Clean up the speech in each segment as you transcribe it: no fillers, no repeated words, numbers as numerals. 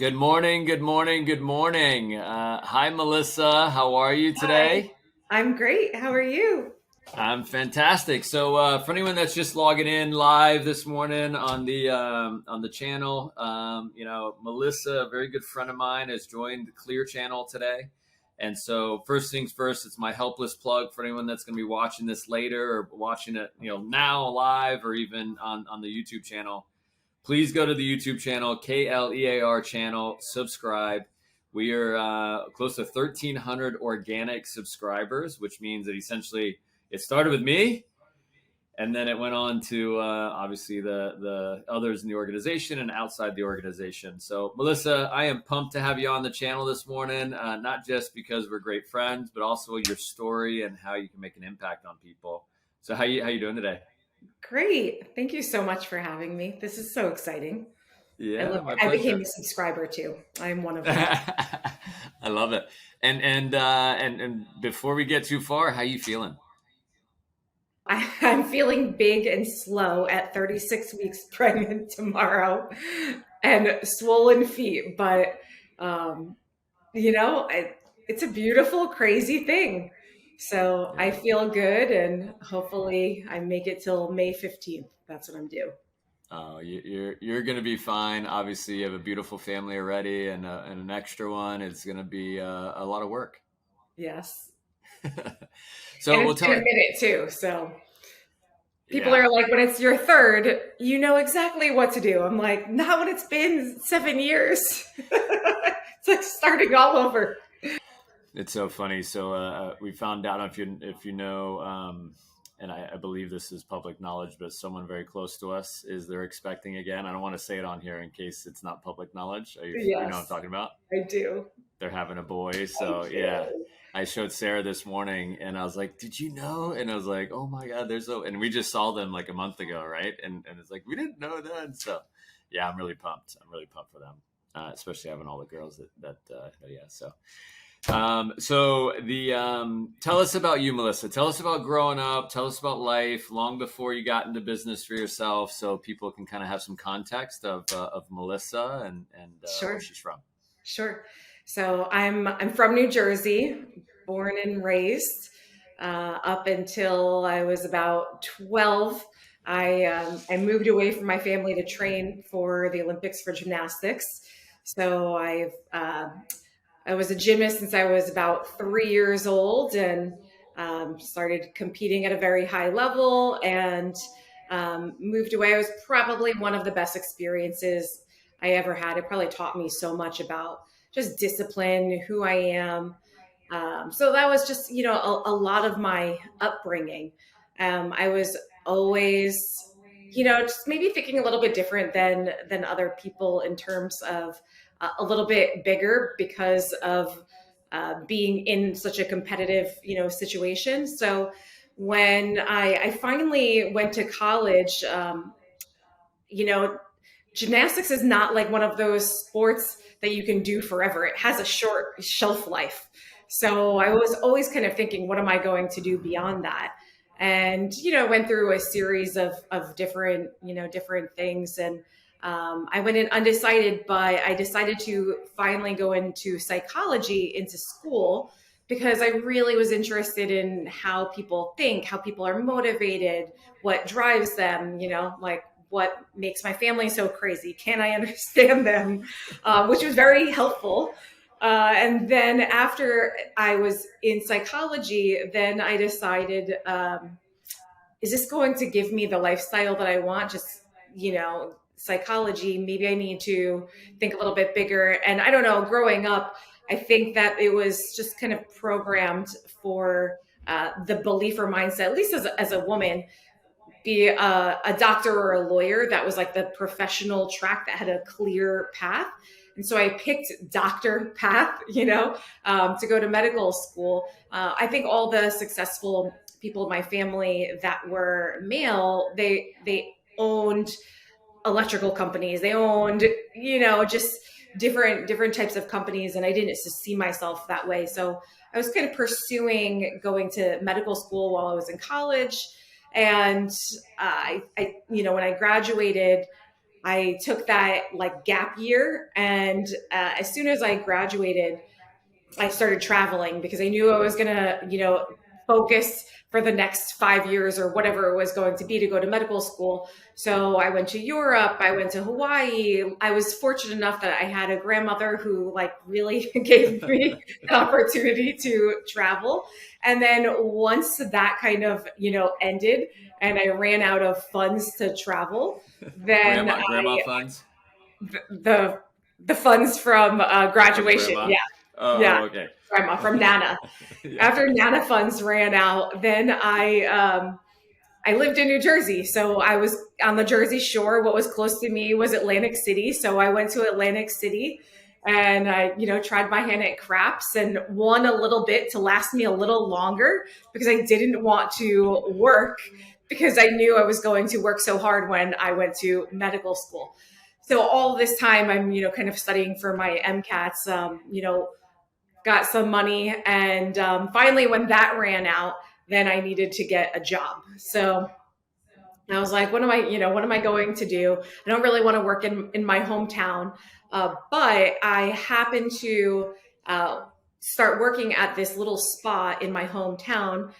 Good morning, good morning, good morning. Hi, Melissa. How are you Hi, today? I'm great. How are you? I'm fantastic. For anyone that's just logging in live this morning on the channel, Melissa, a very good friend of mine, has joined the Clear channel today. And so, first things first, it's my helpless plug for anyone that's going to be watching this later or watching it, now live or even on the YouTube channel. Please go to the YouTube channel, KLEAR channel, subscribe. We are close to 1,300 organic subscribers, which means that essentially it started with me, and then it went on to obviously the others in the organization and outside the organization. So, Melissa, I am pumped to have you on the channel this morning, not just because we're great friends, but also your story and how you can make an impact on people. So, how you doing today? Great. Thank you so much for having me. This is so exciting. I love Yeah, my it. I became pleasure. a subscriber too. I'm one of them. I love it. And before we get too far, how you feeling? I'm feeling big and slow at 36 weeks pregnant tomorrow and swollen feet, but um, you know, I, it's a beautiful, crazy thing. So I Yeah. feel good and hopefully I make it till May 15th. That's what I'm due. Oh, you're gonna be fine. Obviously, you have a beautiful family already, and an extra one is gonna be a lot of work. Yes. So And we'll it's been a tell. minute too. So people Yeah, are like, when it's your third, you know exactly what to do. I'm like, not when it's been 7 years. It's like starting all over. it's so funny. We found out if you know, and I believe this is public knowledge, but someone very close to us is they're expecting again. I don't want to say it on here in case it's not public knowledge. You know what I'm Yes, talking about? I do. They're having a boy. I So yeah, do. I showed Sarah this morning, and I was like, "Did you know?" And I was like, "Oh my God, and we just saw them like a month ago, right?" And it's like we didn't know then. So yeah, I'm really pumped. I'm really pumped for them, especially having all the girls yeah. Tell us about you, Melissa. Tell us about growing up. Tell us about life long before you got into business for yourself, so people can kind of have some context of Melissa and where Sure, she's from. sure. So I'm from New Jersey, born and raised. Up until I was about 12, I moved away from my family to train for the Olympics for gymnastics. So I was a gymnast since I was about 3 years old and started competing at a very high level and moved away. It was probably one of the best experiences I ever had. It probably taught me so much about just discipline, who I am. So that was just, a lot of my upbringing. I was always, just maybe thinking a little bit different than other people in terms of a little bit bigger because of being in such a competitive, situation. So when I finally went to college, you know, gymnastics is not like one of those sports that you can do forever. It has a short shelf life. So I was always kind of thinking, what am I going to do beyond that? And, went through a series of different, different things. And I went in undecided, but I decided to finally go into psychology into school because I really was interested in how people think, how people are motivated, what drives them, like what makes my family so crazy. Can I understand them? Which was very helpful. And then after I was in psychology, then I decided, is this going to give me the lifestyle that I want? Just, psychology, maybe I need to think a little bit bigger. And I don't know, growing up, I think that it was just kind of programmed for the belief or mindset, at least as a woman, be a doctor or a lawyer. That was like the professional track that had a clear path. And so I picked doctor path, to go to medical school. I think all the successful people in my family that were male, they owned electrical companies. They owned, just different types of companies, and I didn't see myself that way. So I was kind of pursuing going to medical school while I was in college, and when I graduated, I took that like gap year, and as soon as I graduated, I started traveling because I knew I was going to, focus for the next 5 years or whatever it was going to be to go to medical school. So I went to Europe, I went to Hawaii. I was fortunate enough that I had a grandmother who like really gave me the opportunity to travel. And then once that kind of, ended and I ran out of funds to travel, then Grandma funds the the funds from from graduation, grandma. yeah, yeah, Okay. grandma from Nana. Yeah. After Nana funds ran out, then I lived in New Jersey, so I was on the Jersey Shore. What was close to me was Atlantic City, so I went to Atlantic City, and I, tried my hand at craps and won a little bit to last me a little longer because I didn't want to work because I knew I was going to work so hard when I went to medical school. So all this time, I'm, kind of studying for my MCATs. Got some money, and finally, when that ran out, then I needed to get a job. So I was like, what am I going to do? I don't really want to work in my hometown, but I happened to start working at this little spa in my hometown,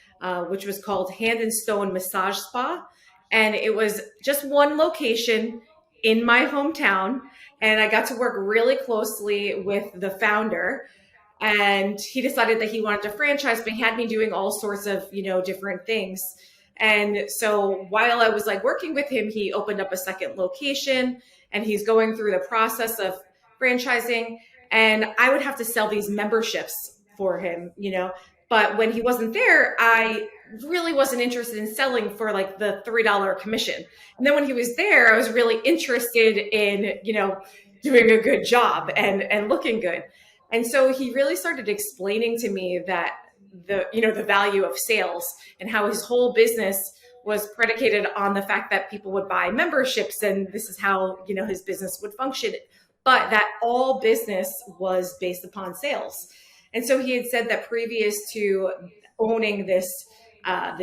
which was called Hand and Stone Massage Spa. And it was just one location in my hometown. And I got to work really closely with the founder, and he decided that he wanted to franchise, but he had me doing all sorts of different things. And so while I was like working with him, he opened up a second location, and he's going through the process of franchising, and I would have to sell these memberships for him, but when he wasn't there, I really wasn't interested in selling for like the $3 commission. And then when he was there, I was really interested in doing a good job and looking good. And so he really started explaining to me that the value of sales, and how his whole business was predicated on the fact that people would buy memberships, and this is how his business would function, but that all business was based upon sales. And so he had said that previous to owning this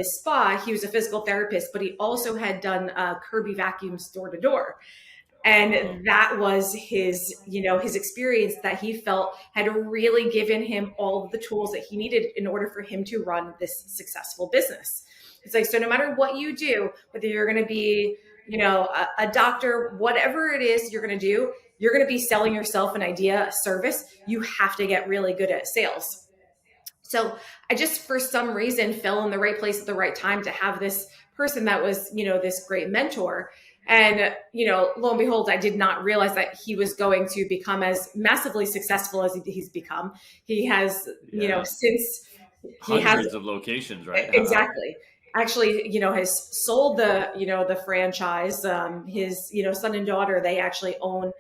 spa, he was a physical therapist, but he also had done Kirby vacuums door to door. And that was his experience that he felt had really given him all of the tools that he needed in order for him to run this successful business. It's like, so no matter what you do, whether you're going to be, a doctor, whatever it is you're going to do, you're going to be selling yourself an idea, a service. You have to get really good at sales. So I just, for some reason, fell in the right place at the right time to have this person that was, this great mentor. And, lo and behold, I did not realize that he was going to become as massively successful as he's become. He has, since he hundreds of locations, right? Exactly. Actually, has sold the franchise. His, son and daughter, they actually own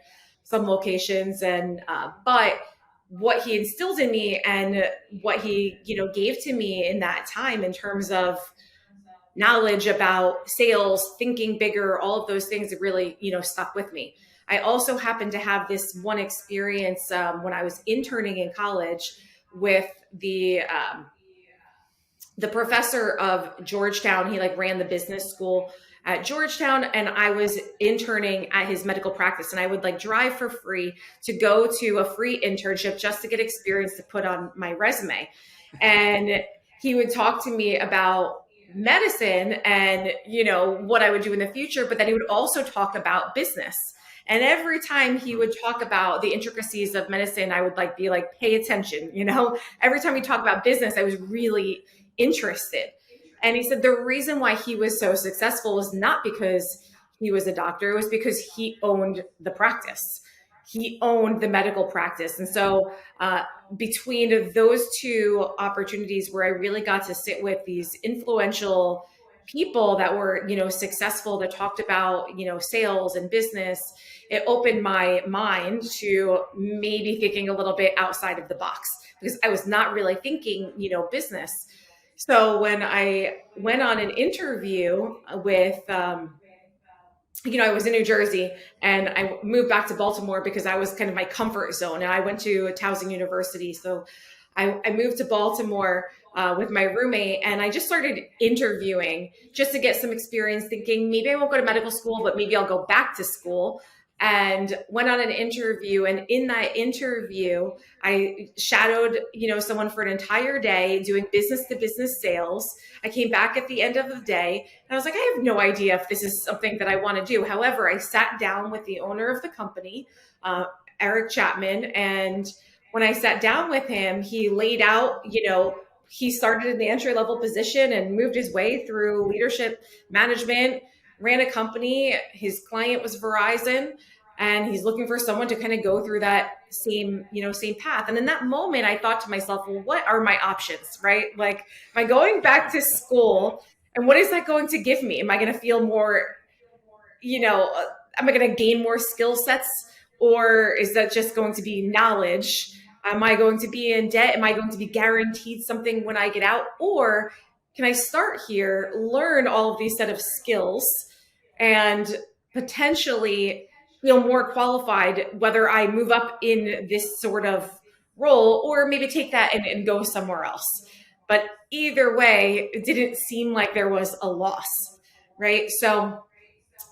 some locations. And, but what he instilled in me and what he, gave to me in that time in terms of knowledge about sales, thinking bigger, all of those things that really, stuck with me. I also happened to have this one experience when I was interning in college with the professor of Georgetown. He like ran the business school at Georgetown, and I was interning at his medical practice, and I would like drive for free to go to a free internship just to get experience to put on my resume. And he would talk to me about medicine and what I would do in the future, but then he would also talk about business. And every time he would talk about the intricacies of medicine, I would be like, pay attention. Every time he talked about business, I was really interested. And he said the reason why he was so successful was not because he was a doctor, it was because he owned the practice. He owned the medical practice. And so between those two opportunities where I really got to sit with these influential people that were, successful, that talked about, sales and business, it opened my mind to maybe thinking a little bit outside of the box, because I was not really thinking, business. So when I went on an interview with, I was in New Jersey, and I moved back to Baltimore because I was kind of my comfort zone, and I went to Towson University. So I moved to Baltimore with my roommate, and I just started interviewing just to get some experience, thinking maybe I won't go to medical school, but maybe I'll go back to school. And went on an interview, and in that interview, I shadowed, someone for an entire day doing business to business sales. I came back at the end of the day, and I was like, I have no idea if this is something that I want to do. However, I sat down with the owner of the company, uh, Eric Chapman, and when I sat down with him, he laid out, he started in the entry level position and moved his way through leadership management, ran a company. His client was Verizon, and he's looking for someone to kind of go through that same path. And in that moment, I thought to myself, well, what are my options, right? Like, am I going back to school, and what is that going to give me? Am I going to feel more, am I going to gain more skill sets, or is that just going to be knowledge? Am I going to be in debt? Am I going to be guaranteed something when I get out? Or can I start here, learn all of these set of skills, and potentially feel more qualified whether I move up in this sort of role, or maybe take that and go somewhere else? But either way, it didn't seem like there was a loss, right? So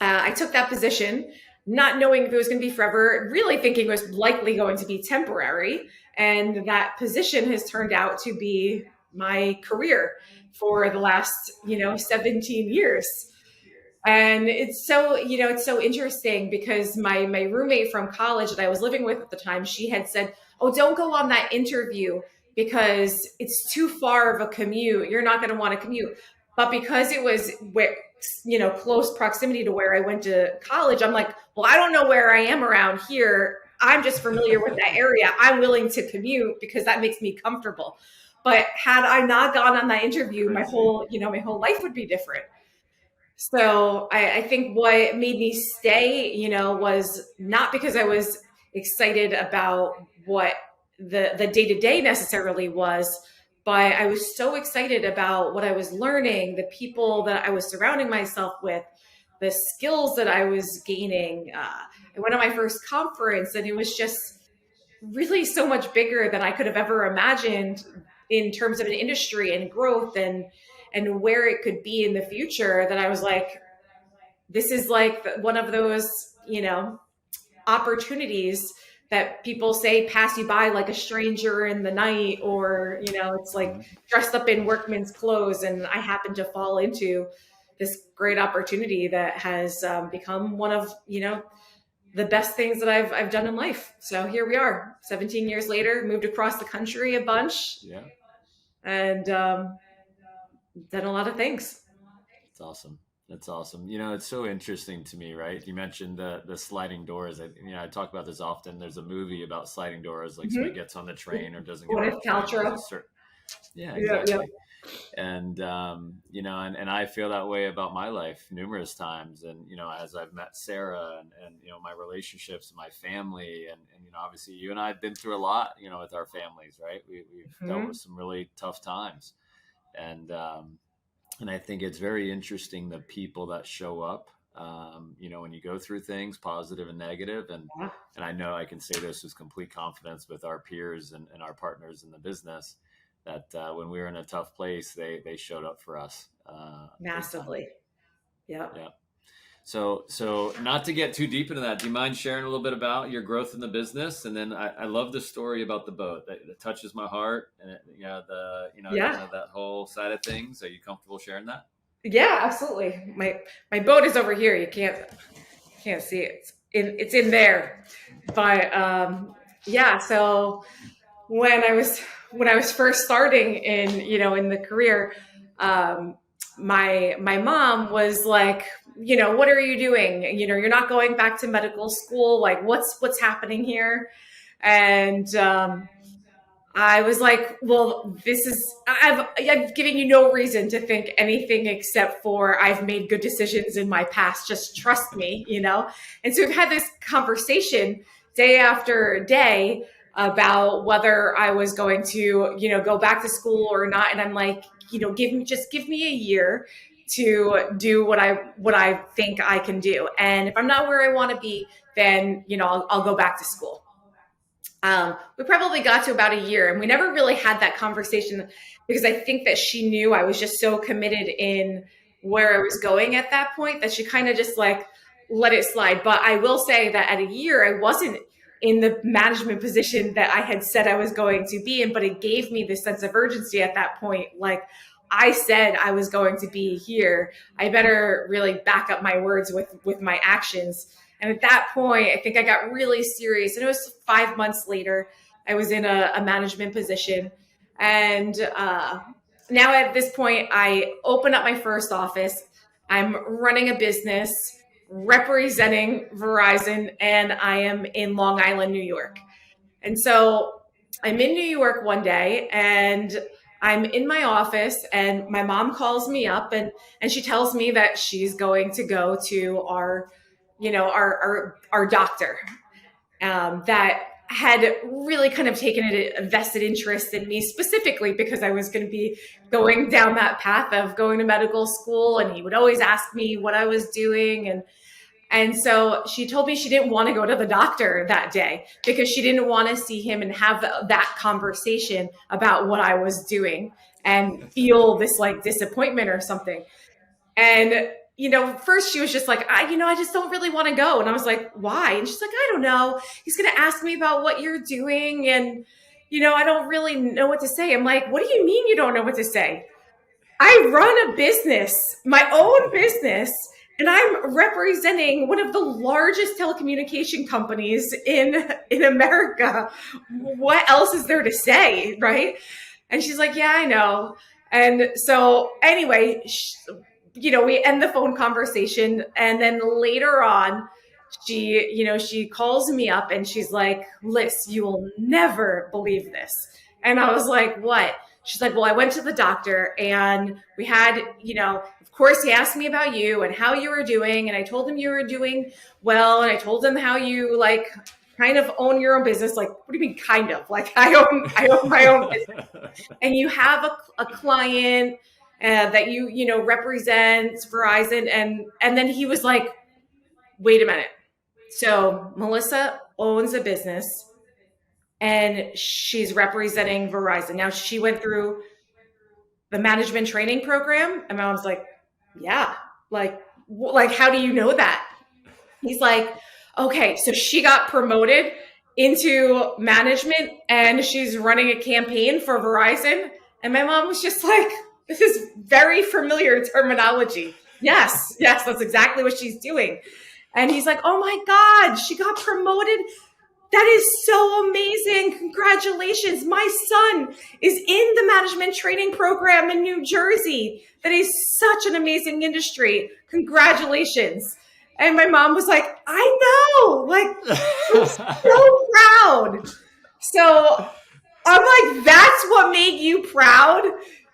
I took that position, not knowing if it was going to be forever, really thinking it was likely going to be temporary. And that position has turned out to be my career for the last, 17 years. And it's so interesting because my roommate from college that I was living with at the time, she had said, "Oh, don't go on that interview because it's too far of a commute. You're not going to want to commute." But because it was where, close proximity to where I went to college, I'm like, well, I don't know where I am around here. I'm just familiar with that area. I'm willing to commute because that makes me comfortable. But had I not gone on that interview, my whole life would be different. So I think what made me stay, was not because I was excited about what the day to day necessarily was, but I was so excited about what I was learning, the people that I was surrounding myself with, the skills that I was gaining. I went on my first conference, and it was just really so much bigger than I could have ever imagined in terms of an industry and growth and where it could be in the future, that I was like, this is like one of those, opportunities that people say pass you by like a stranger in the night, or, it's like dressed up in workman's clothes. And I happen to fall into this great opportunity that has become one of, the best things that I've done in life. So here we are, 17 years later, moved across the country a bunch, Yeah. and done a lot of things. It's awesome. That's awesome. It's so interesting to me, right? You mentioned the sliding doors. I talk about this often. There's a movie about sliding doors, like somebody gets on the train or doesn't get on Gwyneth the train. There's Paltrow. a certain, yeah, Yeah, yeah. exactly. And and I feel that way about my life numerous times. And as I've met Sarah, and my relationships, my family, and obviously you and I have been through a lot, with our families, right? We've dealt with some really tough times, and and I think it's very interesting the people that show up. When you go through things, positive and negative, and I know I can say this with complete confidence with our peers and our partners in the business, that when we were in a tough place, they showed up for us big time. Massively. Yeah. Yeah. So not to get too deep into that, do you mind sharing a little bit about your growth in the business? And then I love the story about the boat that touches my heart, and Yeah. kind of that whole side of things. Are you comfortable sharing that? Yeah, absolutely. My boat is over here. You can't see it. It's in there. But yeah, so when I was first starting in the career, um, my mom was like, what are you doing? You're not going back to medical school. Like, what's happening here? And I was like, well, I've given you no reason to think anything except for I've made good decisions in my past. Just trust me. And so we've had this conversation day after day about whether I was going to, go back to school or not. And I'm like, give me a year to do what I think I can do. And if I'm not where I want to be, then, I'll go back to school. We probably got to about a year, and we never really had that conversation because I think that she knew I was just so committed in where I was going at that point that she kind of just like let it slide. But I will say that at a year, I wasn't in the management position that I had said I was going to be in, but it gave me this sense of urgency at that point. Like, I said I was going to be here. I better really back up my words with my actions. And at that point, I think I got really serious. And it was 5 months later, I was in a management position. And now at this point, I open up my first office. I'm running a business representing Verizon, and I am in Long Island, New York. And so I'm in New York one day, and I'm in my office, and my mom calls me up, and she tells me that she's going to go to our, our doctor, that had really kind of taken a vested interest in me specifically because I was going to be going down that path of going to medical school, and he would always ask me what I was doing. And so she told me she didn't want to go to the doctor that day because she didn't want to see him and have that conversation about what I was doing and feel this like disappointment or something. And, first she was just like, I just don't really want to go. And I was like, why? And she's like, I don't know. He's going to ask me about what you're doing. And, I don't really know what to say. I'm like, what do you mean you don't know what to say? I run a business, my own business, and I'm representing one of the largest telecommunication companies in America. What else is there to say, right? And she's like, yeah, I know. And so anyway, we end the phone conversation, and then later on, she calls me up and she's like, Liz, you will never believe this. And I was like, what? She's like, well, I went to the doctor, and we had, of course, he asked me about you and how you were doing. And I told him you were doing well. And I told him how you like kind of own your own business. Like, what do you mean kind of? Like, I own my own business. And you have a client that represents Verizon. And then he was like, wait a minute. So Melissa owns a business and she's representing Verizon. Now, she went through the management training program. And I was like, yeah, like, how do you know that? He's like, okay, so she got promoted into management and she's running a campaign for Verizon. And my mom was just like, this is very familiar terminology. Yes, that's exactly what she's doing. And he's like, oh my God, she got promoted. That is so amazing. Congratulations. My son is in the management training program in New Jersey. That is such an amazing industry. Congratulations. And my mom was like, I know. Like, I'm so proud. So I'm like, that's what made you proud?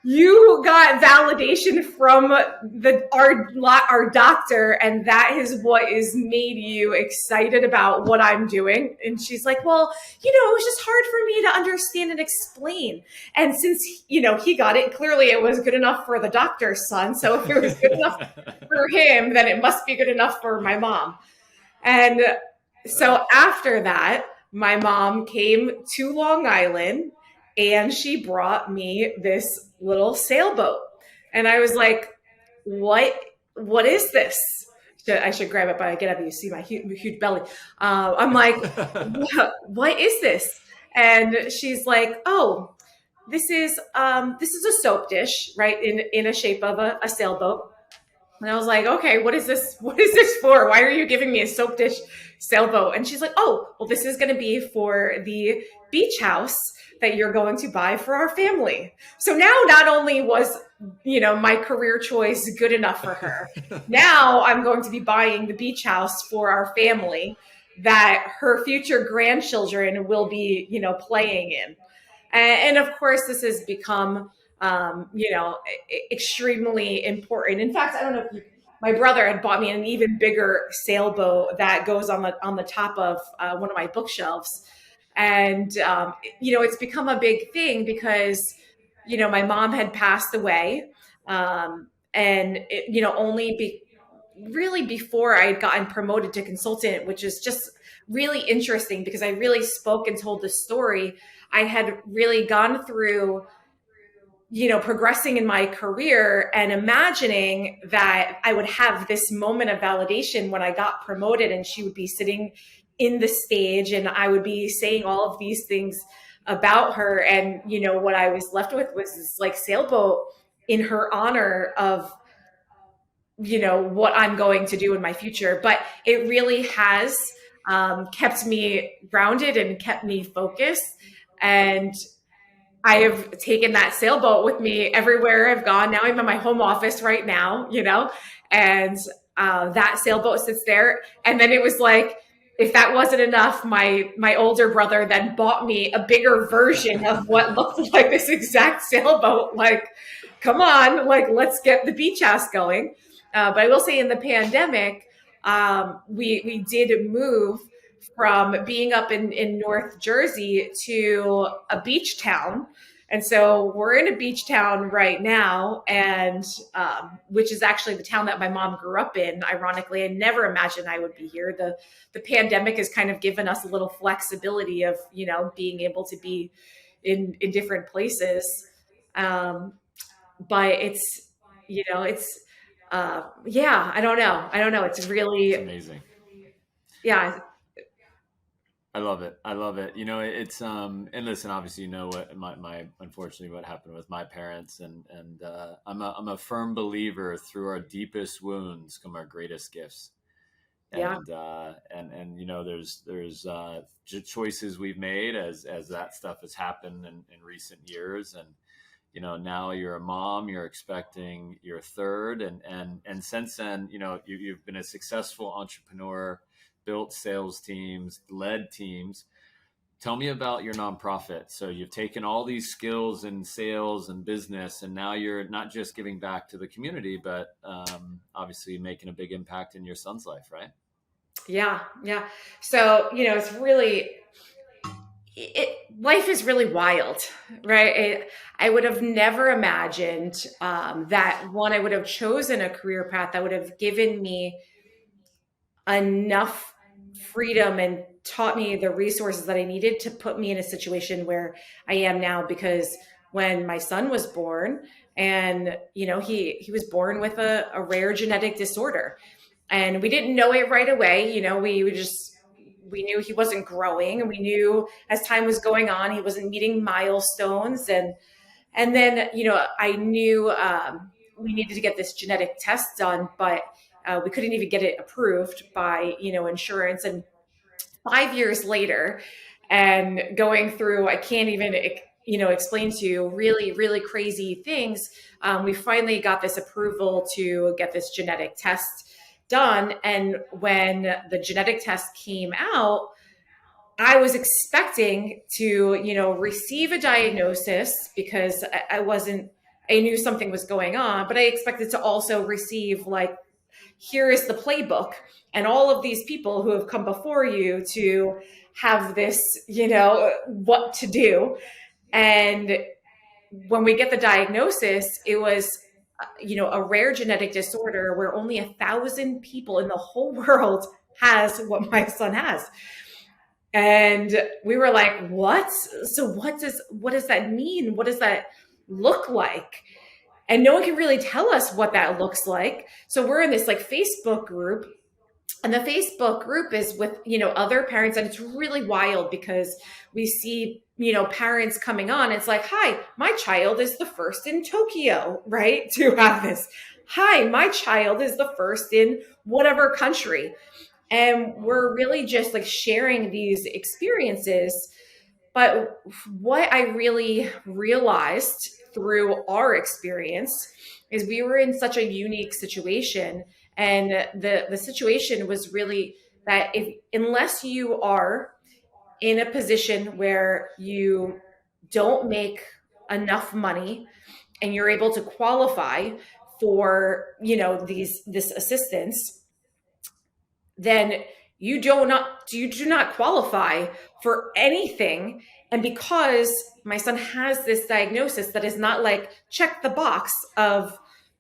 You got validation from our doctor, and that is what is made you excited about what I'm doing. And she's like, well, it was just hard for me to understand and explain. And since, he got it, clearly it was good enough for the doctor's son. So if it was good enough for him, then it must be good enough for my mom. And so after that, my mom came to Long Island and she brought me this little sailboat. And I was like, what is this? I should grab it, but I get up and you see my huge belly. I'm like, what is this? And she's like, oh, this is a soap dish, right? In a shape of a sailboat. And I was like, okay, what is this? What is this for? Why are you giving me a soap dish sailboat? And she's like, oh, well, this is going to be for the beach house that you're going to buy for our family. So now not only was, my career choice good enough for her, now I'm going to be buying the beach house for our family that her future grandchildren will be, playing in. And of course, this has become, extremely important. In fact, I don't know if my brother had bought me an even bigger sailboat that goes on the top of one of my bookshelves. And, it's become a big thing because, my mom had passed away. And, only really before I had gotten promoted to consultant, which is just really interesting because I really spoke and told the story. I had really gone through, progressing in my career and imagining that I would have this moment of validation when I got promoted, and she would be sitting in the stage and I would be saying all of these things about her. And, what I was left with was this like sailboat in her honor of, what I'm going to do in my future. But it really has kept me grounded and kept me focused. And I have taken that sailboat with me everywhere I've gone. Now I'm in my home office right now, and that sailboat sits there. And then it was like, if that wasn't enough, my older brother then bought me a bigger version of what looked like this exact sailboat. Like, come on, like, let's get the beach house going. But I will say, in the pandemic, we did move from being up in North Jersey to a beach town. And so we're in a beach town right now, and which is actually the town that my mom grew up in. Ironically, I never imagined I would be here. The pandemic has kind of given us a little flexibility of, being able to be in different places. But yeah, I don't know. It's It's really, amazing. yeah, I love it. I love it. It's and listen, obviously, what my unfortunately what happened with my parents, and I'm a firm believer, through our deepest wounds come our greatest gifts. yeah, And there's choices we've made as that stuff has happened in recent years. And now you're a mom, you're expecting your third, and since then, you've been a successful entrepreneur, built sales teams, led teams. Tell me about your nonprofit. So you've taken all these skills in sales and business, and now you're not just giving back to the community, but obviously making a big impact in your son's life, right? yeah, yeah. So, it's really, life is really wild, right? I would have never imagined that one, I would have chosen a career path that would have given me enough freedom and taught me the resources that I needed to put me in a situation where I am now. Because when my son was born, and he was born with a rare genetic disorder, and we didn't know it right away. We knew he wasn't growing, and we knew as time was going on he wasn't meeting milestones. And then I knew we needed to get this genetic test done, but we couldn't even get it approved by insurance. And 5 years later, and going through, I can't even explain to you, really, really crazy things, we finally got this approval to get this genetic test done. And when the genetic test came out, I was expecting to receive a diagnosis, because I knew something was going on, but I expected to also receive, like, here is the playbook and all of these people who have come before you to have this, what to do. And when we get the diagnosis, it was, a rare genetic disorder where only 1,000 people in the whole world has what my son has. And we were like, what? So what does that mean? What does that look like? And no one can really tell us what that looks like. So we're in this like Facebook group, and the Facebook group is with, other parents. And it's really wild because we see, parents coming on. It's like, hi, my child is the first in Tokyo, right? To have this. Hi, my child is the first in whatever country. And we're really just like sharing these experiences. But what I really realized through our experience is we were in such a unique situation. And the situation was really that, unless you are in a position where you don't make enough money and you're able to qualify for, this assistance, then you do not qualify for anything. And because my son has this diagnosis that is not like check the box of,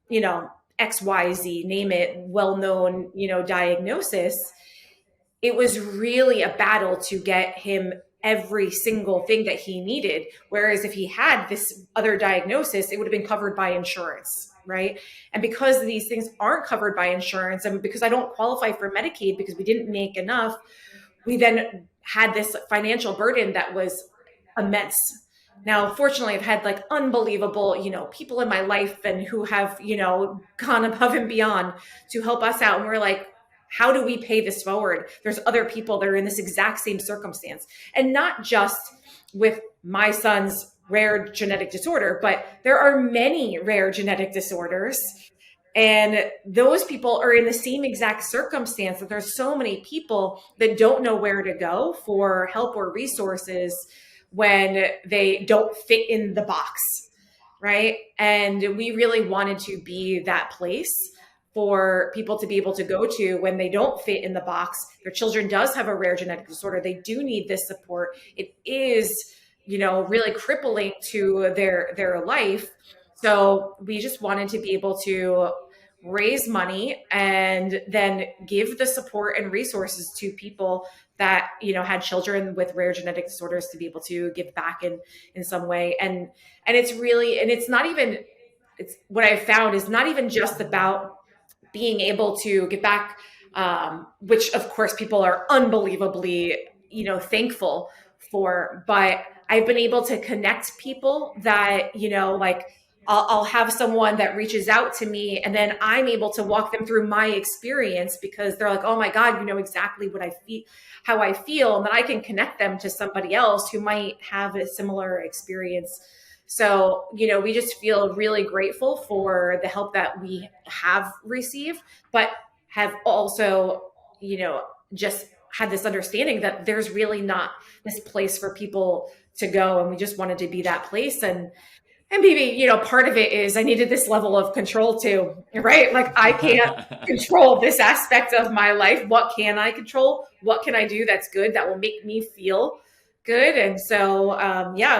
XYZ, name it, well-known, diagnosis, it was really a battle to get him every single thing that he needed. Whereas if he had this other diagnosis, it would have been covered by insurance, right? And because these things aren't covered by insurance, and because I don't qualify for Medicaid because we didn't make enough, we then had this financial burden that was immense. Now, fortunately, I've had like unbelievable, people in my life and who have, gone above and beyond to help us out. And we're like, how do we pay this forward? There's other people that are in this exact same circumstance. And not just with my son's rare genetic disorder, but there are many rare genetic disorders. And those people are in the same exact circumstance, that there's so many people that don't know where to go for help or resources when they don't fit in the box, right? And we really wanted to be that place for people to be able to go to when they don't fit in the box. Their children does have a rare genetic disorder. They do need this support. It is, really crippling to their life. So we just wanted to be able to raise money and then give the support and resources to people that had children with rare genetic disorders, to be able to give back in some way. And it's really, and it's not even, it's what I've found is not even just about being able to give back, which of course people are unbelievably, thankful for, but I've been able to connect people that, like I'll have someone that reaches out to me, and then I'm able to walk them through my experience because they're like, oh my God, you know exactly what I feel, how I feel. And then I can connect them to somebody else who might have a similar experience. So, we just feel really grateful for the help that we have received, but have also, just had this understanding that there's really not this place for people to go. And we just wanted to be that place. And maybe, part of it is I needed this level of control too, right? Like I can't control this aspect of my life. What can I control? What can I do that's good, that will make me feel good? And so,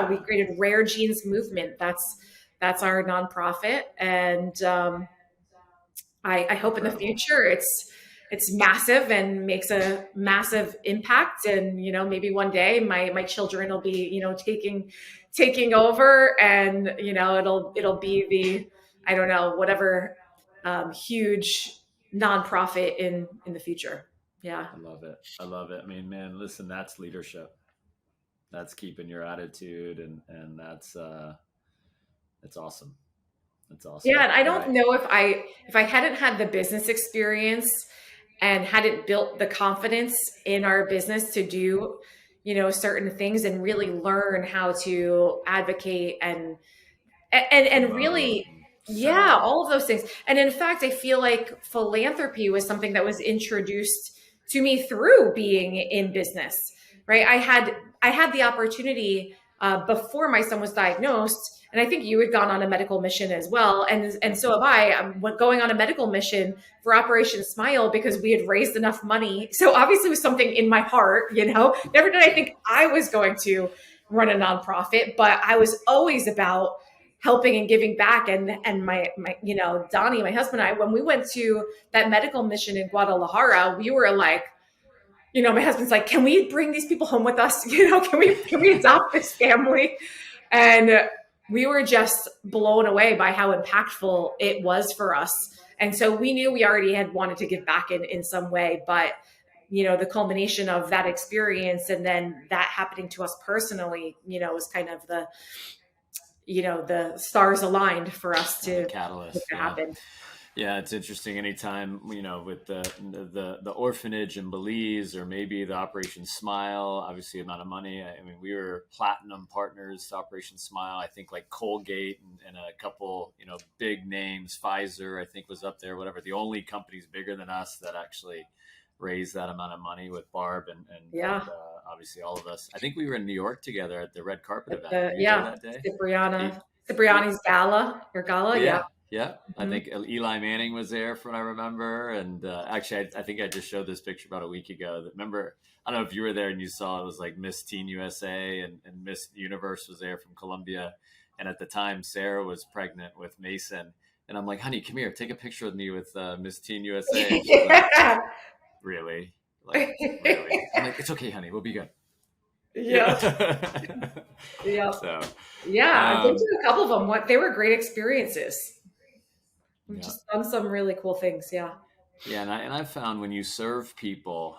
we created Rare Genes Movement. That's our nonprofit. And I hope in the future it's massive and makes a massive impact. And, maybe one day my children will be, taking over, and, it'll be the, I don't know, whatever, huge nonprofit in the future. Yeah. I love it. I love it. I mean, man, listen, that's leadership. That's keeping your attitude, and that's awesome. That's awesome. Yeah. And I don't Right. know if I hadn't had the business experience and hadn't built the confidence in our business to do, certain things and really learn how to advocate and really, yeah, all of those things. And in fact, I feel like philanthropy was something that was introduced to me through being in business, right? I had the opportunity before my son was diagnosed, and I think you had gone on a medical mission as well, and so have I. I'm going on a medical mission for Operation Smile because we had raised enough money. So obviously, it was something in my heart, Never did I think I was going to run a nonprofit, but I was always about helping and giving back. And my Donnie, my husband and I, when we went to that medical mission in Guadalajara, we were like, my husband's like, can we bring these people home with us? Can we adopt this family? And we were just blown away by how impactful it was for us. And so we knew we already had wanted to give back in some way, but the culmination of that experience and then that happening to us personally, was kind of the stars aligned for us to catalyst happen. Yeah, it's interesting. Anytime, with the orphanage in Belize, or maybe the Operation Smile, obviously amount of money. I mean, we were platinum partners to Operation Smile. I think like Colgate and a couple, big names, Pfizer, I think was up there, whatever. The only companies bigger than us that actually raised that amount of money with Barb and obviously all of us. I think we were in New York together at the red carpet event. That day? Cipriani's gala. Yeah. Yeah, I think Eli Manning was there, from what I remember. And actually, I think I just showed this picture about a week ago. Remember, I don't know if you were there and you saw, it was like Miss Teen USA and Miss Universe was there from Colombia. And at the time, Sarah was pregnant with Mason. And I'm like, honey, come here, take a picture with me with Miss Teen USA. Yeah. Like, really? Like, really? I'm like, it's okay, honey. We'll be good. Yeah. Yeah. Yeah. So, Yeah. I've been um, to a couple of them. What they were great experiences. We've yeah. just done some really cool things. Yeah. Yeah, and I've found when you serve people,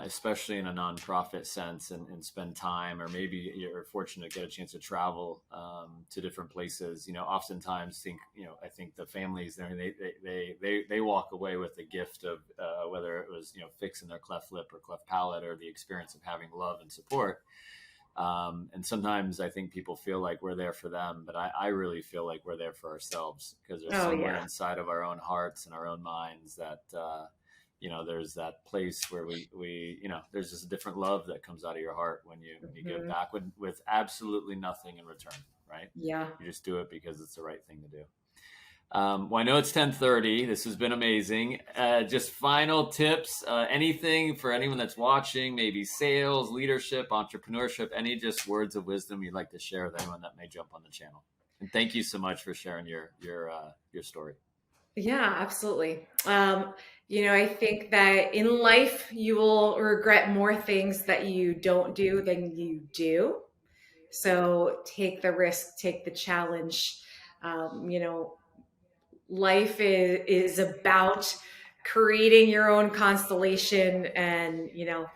especially in a nonprofit sense, and spend time, or maybe you're fortunate to get a chance to travel to different places. Oftentimes I think the families there, they walk away with the gift of whether it was fixing their cleft lip or cleft palate, or the experience of having love and support. And sometimes I think people feel like we're there for them, but I really feel like we're there for ourselves, because there's Oh somewhere yeah. inside of our own hearts and our own minds that, there's that place where there's just a different love that comes out of your heart when you give Mhm. back with absolutely nothing in return, right? Yeah. You just do it because it's the right thing to do. Well, I know it's 10:30. This has been amazing. Just final tips, anything for anyone that's watching, maybe sales, leadership, entrepreneurship, any just words of wisdom you'd like to share with anyone that may jump on the channel. And thank you so much for sharing your story. Yeah, absolutely. I think that in life you will regret more things that you don't do than you do. So take the risk, take the challenge. Um, you know, Life is about creating your own constellation and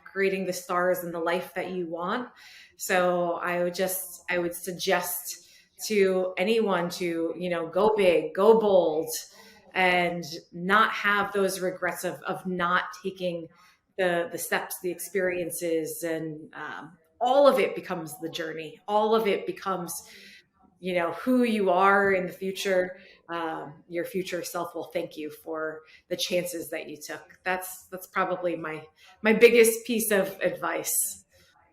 creating the stars and the life that you want. So I would suggest to anyone to go big, go bold, and not have those regrets of not taking the steps, the experiences, and all of it becomes the journey. All of it becomes who you are in the future. Your future self will thank you for the chances that you took. That's probably my biggest piece of advice.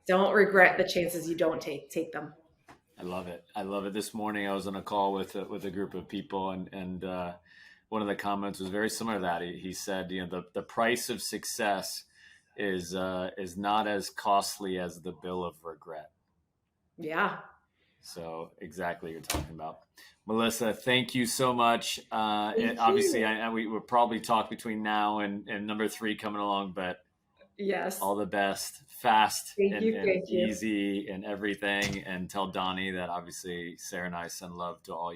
Don't regret the chances you don't take them. I love it. I love it. This morning I was on a call with a group of people, and one of the comments was very similar to that. He said, the price of success is not as costly as the bill of regret. Yeah. So exactly what you're talking about. Melissa, thank you so much. Thank Obviously, you. we will probably talk between now and number 3 coming along, but Yes. all the best, fast Thank and, you. and Thank you. easy and everything. And tell Donnie that obviously Sarah and I send love to all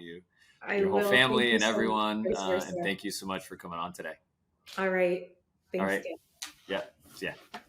I your whole will. Thank family you and so much. everyone. Vice And versa. thank you so much for coming on today. All right. All Thanks, right. Dan. Yeah. Yeah.